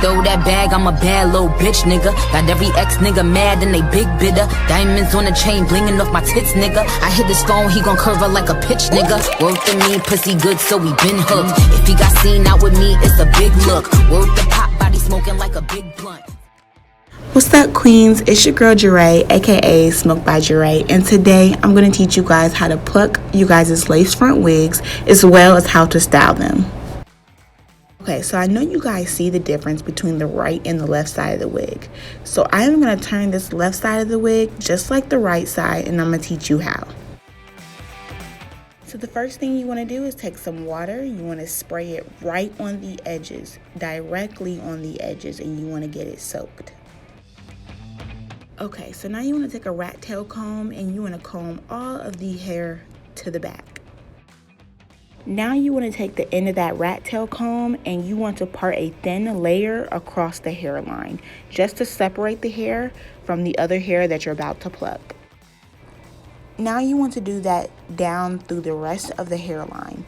throw that bag, I'm a bad little bitch, nigga. Got every ex nigga mad and they big bidder. Diamonds on the chain, blinging off my tits, nigga. I hit his phone, he gon' curve her like a pitch, nigga. Worth the mean, pussy good, so we been hooked. If he got seen out with me, it's a big look. Worth the pop, body smoking like a big blunt. What's up, queens? It's your girl Raine, aka Smoke by Raine, and today I'm going to teach you guys how to pluck you guys' lace front wigs as well as how to style them. Okay, so I know you guys see the difference between the right and the left side of the wig. So I am going to turn this left side of the wig just like the right side, and I'm going to teach you how. So the first thing you want to do is take some water. You want to spray it right on the edges, directly on the edges, and you want to get it soaked. Okay, so now you want to take a rat tail comb and you want to comb all of the hair to the back. Now you want to take the end of that rat tail comb and you want to part a thin layer across the hairline just to separate the hair from the other hair that you're about to pluck. Now you want to do that down through the rest of the hairline.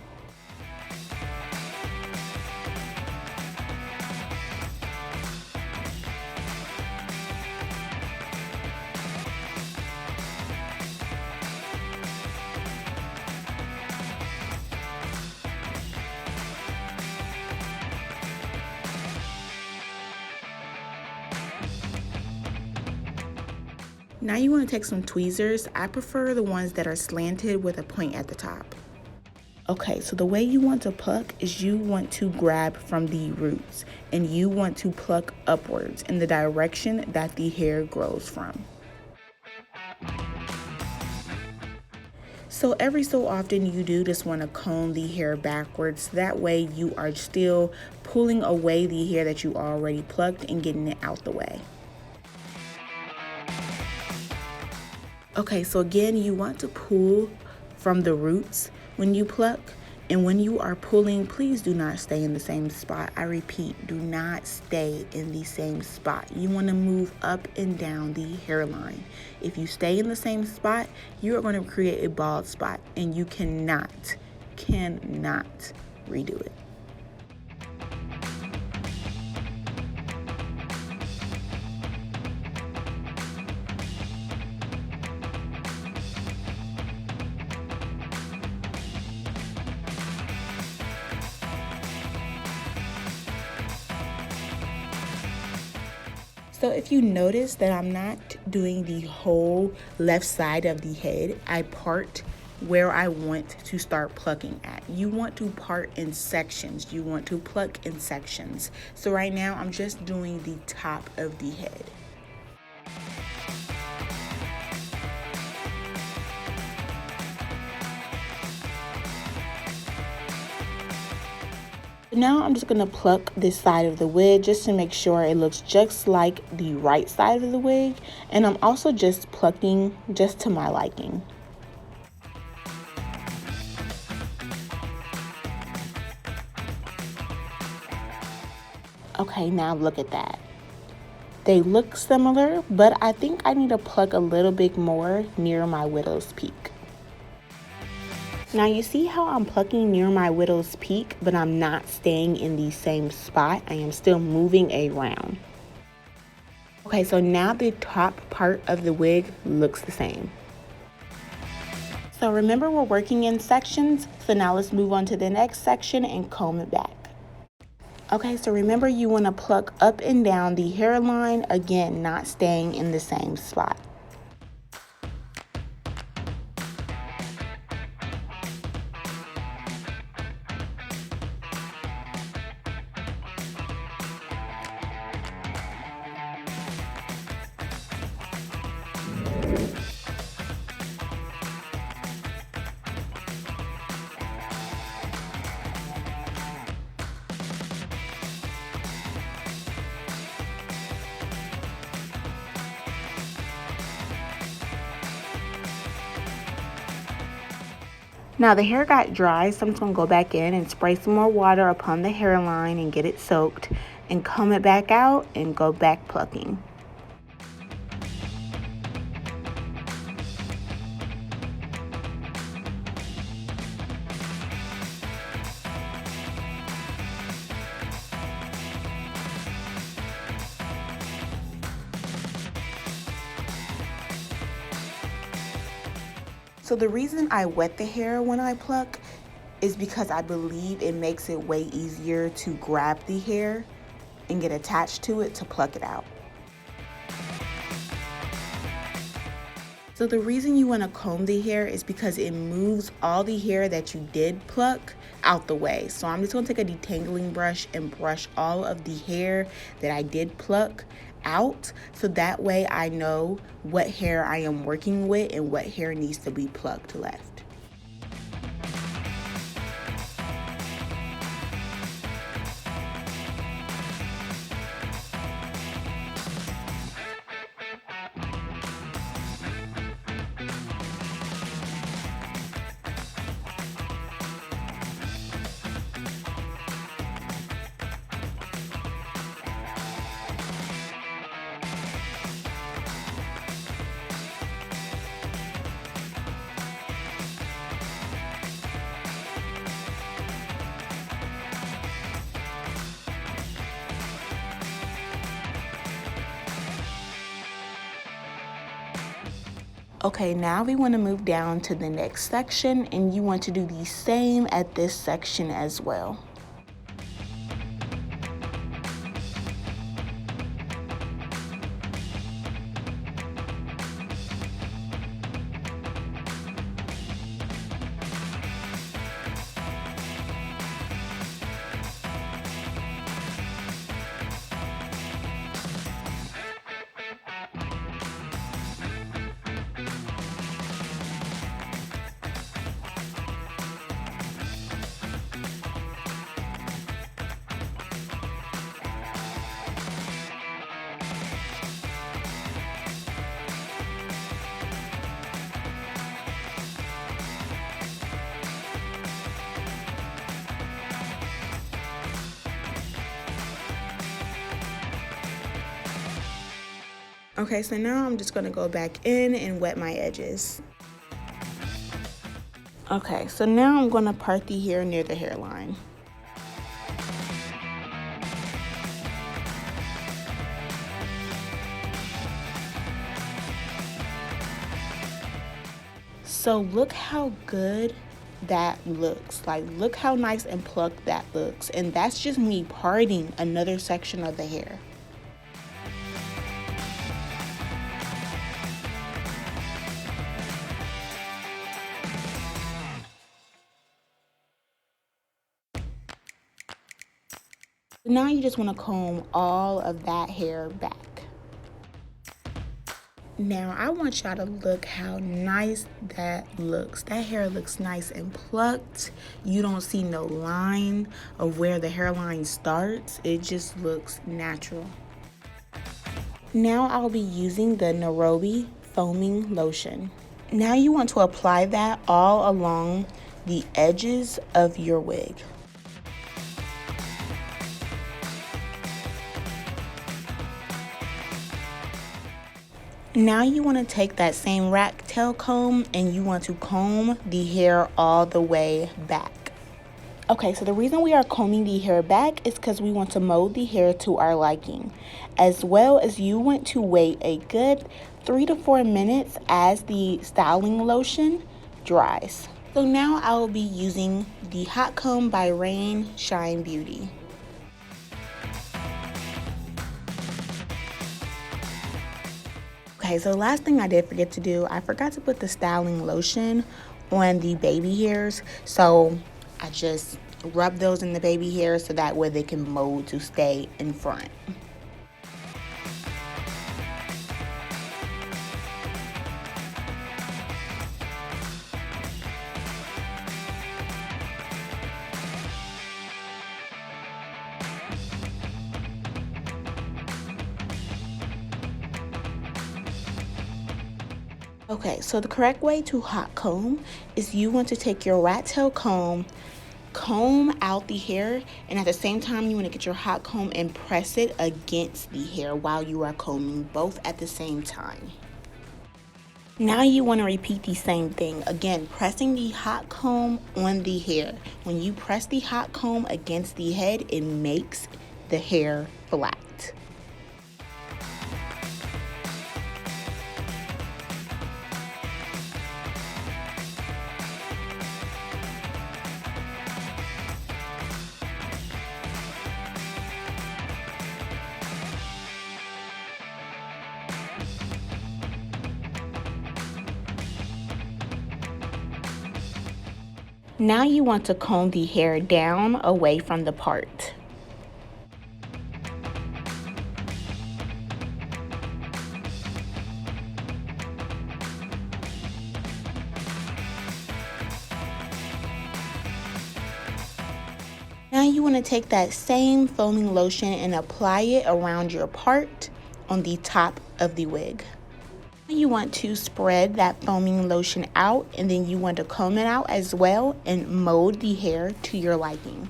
Now you want to take some tweezers. I prefer the ones that are slanted with a point at the top. Okay, so the way you want to pluck is you want to grab from the roots and you want to pluck upwards in the direction that the hair grows from. So every so often you do just want to comb the hair backwards. That way you are still pulling away the hair that you already plucked and getting it out the way. Okay, so again, you want to pull from the roots when you pluck. And when you are pulling, please do not stay in the same spot. I repeat, do not stay in the same spot. You want to move up and down the hairline. If you stay in the same spot, you are going to create a bald spot and you cannot redo it. So if you notice that I'm not doing the whole left side of the head, I part where I want to start plucking at. You want to part in sections. You want to pluck in sections. So right now I'm just doing the top of the head. Now I'm just going to pluck this side of the wig just to make sure it looks just like the right side of the wig. And I'm also just plucking just to my liking. Okay, now look at that. They look similar, but I think I need to pluck a little bit more near my widow's peak. Now you see how I'm plucking near my widow's peak, but I'm not staying in the same spot. I am still moving around. Okay, so now the top part of the wig looks the same. So remember, we're working in sections. So now let's move on to the next section and comb it back. Okay, so remember you want to pluck up and down the hairline, again, not staying in the same spot. Now the hair got dry, so I'm just going to go back in and spray some more water upon the hairline and get it soaked and comb it back out and go back plucking. So the reason I wet the hair when I pluck is because I believe it makes it way easier to grab the hair and get attached to it to pluck it out. So the reason you want to comb the hair is because it moves all the hair that you did pluck out the way. So I'm just going to take a detangling brush and brush all of the hair that I did pluck out, so that way I know what hair I am working with and what hair needs to be plucked left. Okay, now we want to move down to the next section, and you want to do the same at this section as well. Okay, so now I'm just going to go back in and wet my edges. Okay, so now I'm going to part the hair near the hairline. So look how good that looks. Like, look how nice and plucked that looks. And that's just me parting another section of the hair. Now you just want to comb all of that hair back. Now I want y'all to look how nice that looks. That hair looks nice and plucked. You don't see no line of where the hairline starts. It just looks natural. Now I'll be using the Nairobi foaming lotion. Now you want to apply that all along the edges of your wig. Now you want to take that same rat tail comb and you want to comb the hair all the way back. Okay, so the reason we are combing the hair back is because we want to mold the hair to our liking, as well as you want to wait a good 3 to 4 minutes as the styling lotion dries. So now I will be using the hot comb by Raine Shine Beauty. Okay, so the last thing I did forget to do, I forgot to put the styling lotion on the baby hairs. So I just rub those in the baby hairs so that way they can mold to stay in front. Okay, so the correct way to hot comb is you want to take your rat tail comb out the hair, and at the same time you want to get your hot comb and press it against the hair while you are combing, both at the same time. Now you want to repeat the same thing. Again, pressing the hot comb on the hair. When you press the hot comb against the head, it makes the hair flat. Now you want to comb the hair down away from the part. Now you want to take that same foaming lotion and apply it around your part on the top of the wig. You want to spread that foaming lotion out, and then you want to comb it out as well and mold the hair to your liking.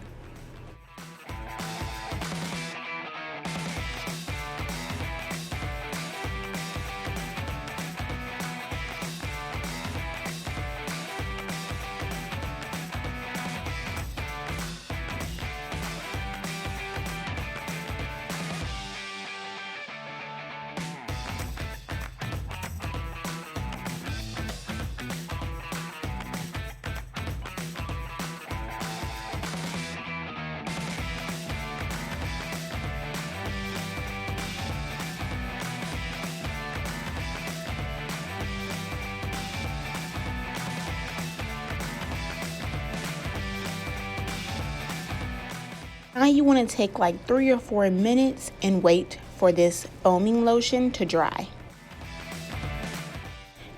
Now you want to take like 3 or 4 minutes and wait for this foaming lotion to dry.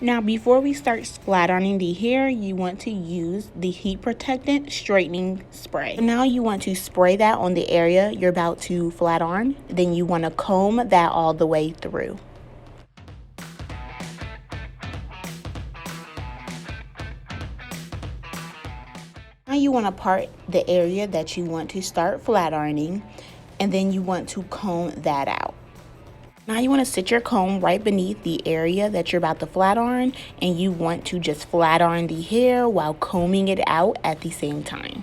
Now before we start flat ironing the hair, you want to use the heat protectant straightening spray. Now you want to spray that on the area you're about to flat iron. Then you want to comb that all the way through. Now you want to part the area that you want to start flat ironing, and then you want to comb that out. Now you want to sit your comb right beneath the area that you're about to flat iron, and you want to just flat iron the hair while combing it out at the same time.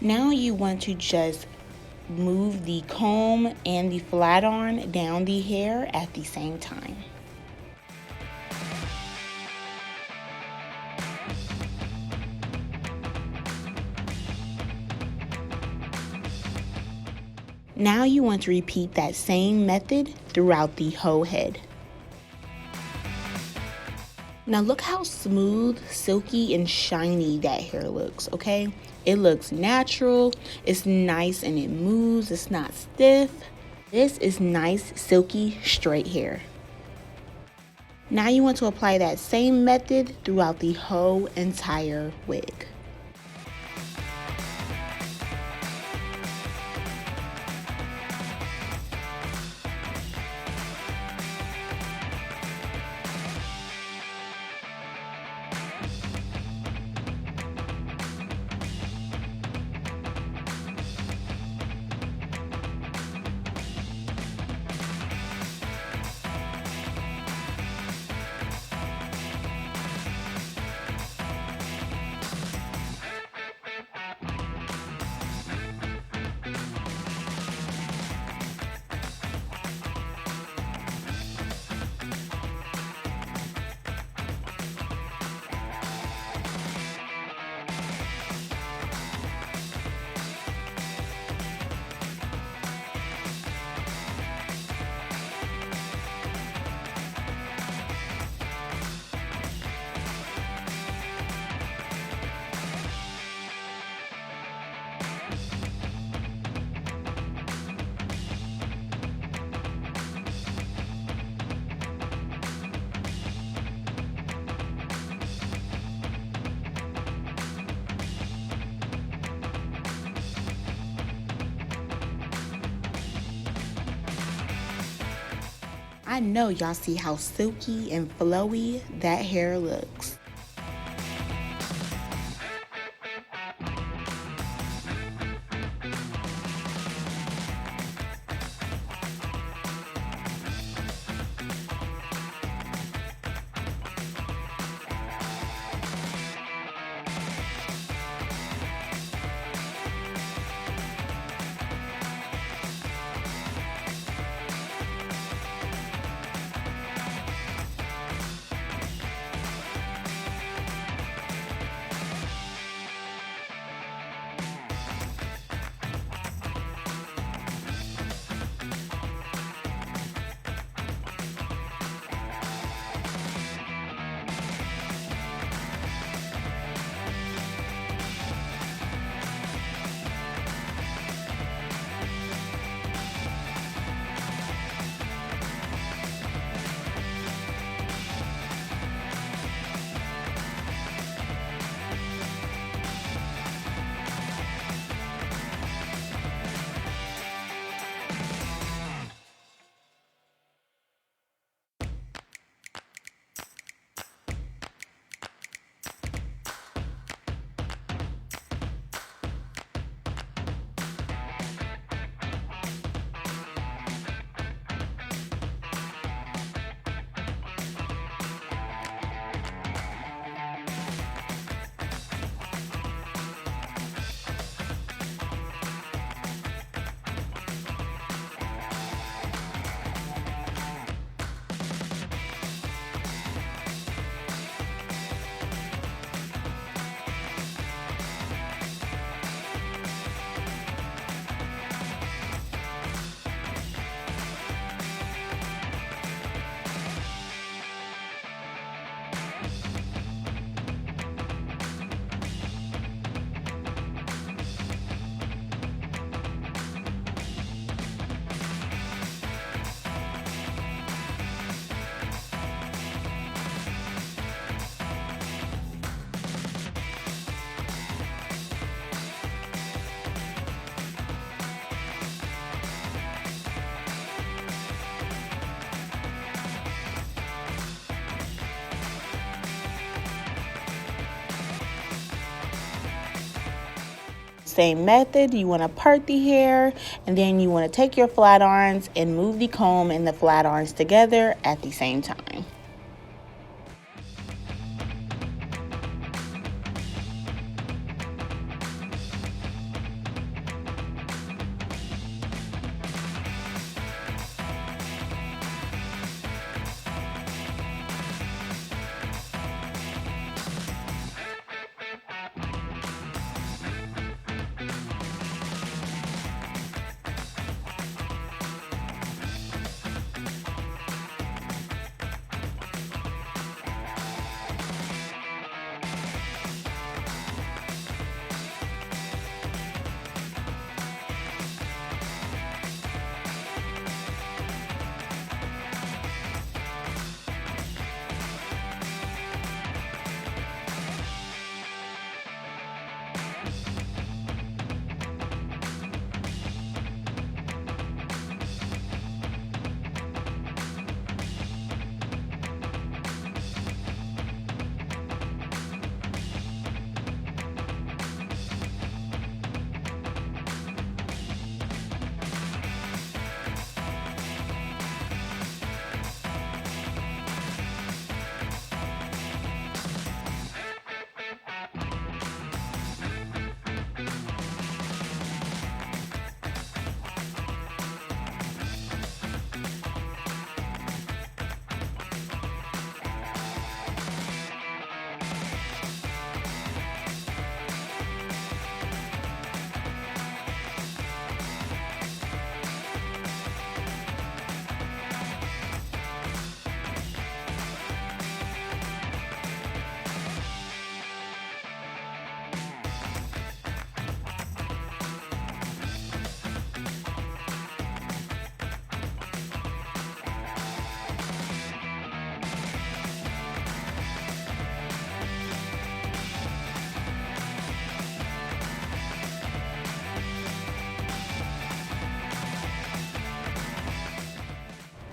Now you want to just move the comb and the flat iron down the hair at the same time. Now you want to repeat that same method throughout the whole head. Now look how smooth, silky, and shiny that hair looks, okay? It looks natural, it's nice and it moves, it's not stiff. This is nice, silky, straight hair. Now you want to apply that same method throughout the whole entire wig. I know y'all see how silky and flowy that hair looks. same method. You want to part the hair, and then you want to take your flat irons and move the comb and the flat irons together at the same time.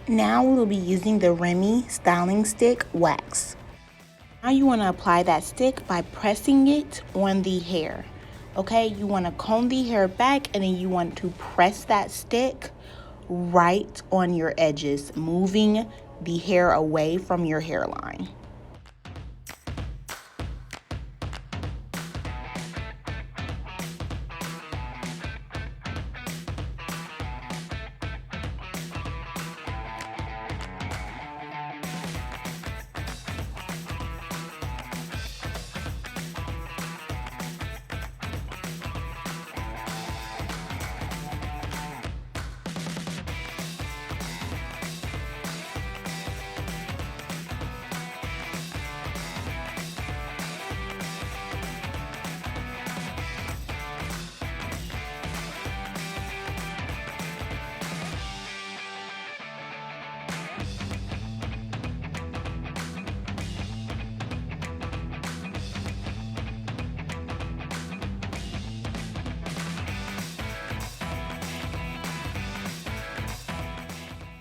Now we will be using the Raine styling stick wax. Now you want to apply that stick by pressing it on the hair. Okay, you want to comb the hair back, and then you want to press that stick right on your edges, moving the hair away from your hairline.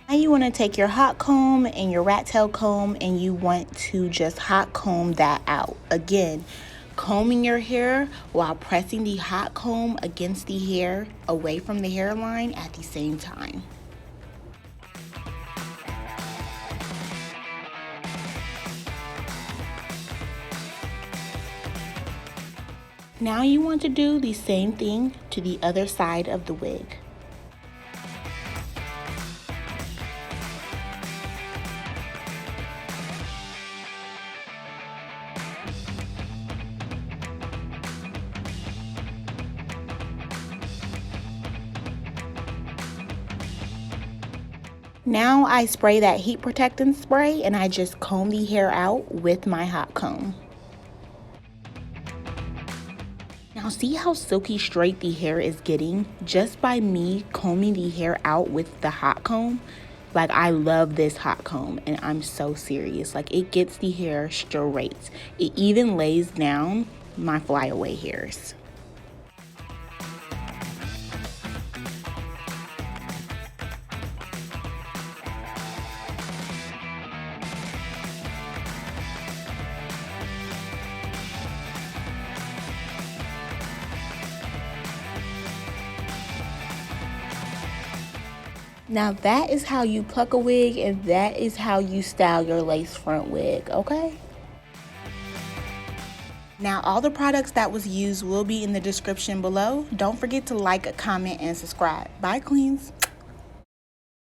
Now you want to take your hot comb and your rat tail comb, and you want to just hot comb that out. Again, combing your hair while pressing the hot comb against the hair away from the hairline at the same time. Now you want to do the same thing to the other side of the wig. Now I spray that heat protectant spray, and I just comb the hair out with my hot comb. Now see how silky straight the hair is getting just by me combing the hair out with the hot comb? Like, I love this hot comb, and I'm so serious. Like, it gets the hair straight. It even lays down my flyaway hairs. Now that is how you pluck a wig, and that is how you style your lace front wig, okay? Now all the products that was used will be in the description below. Don't forget to like, comment, and subscribe. Bye, queens.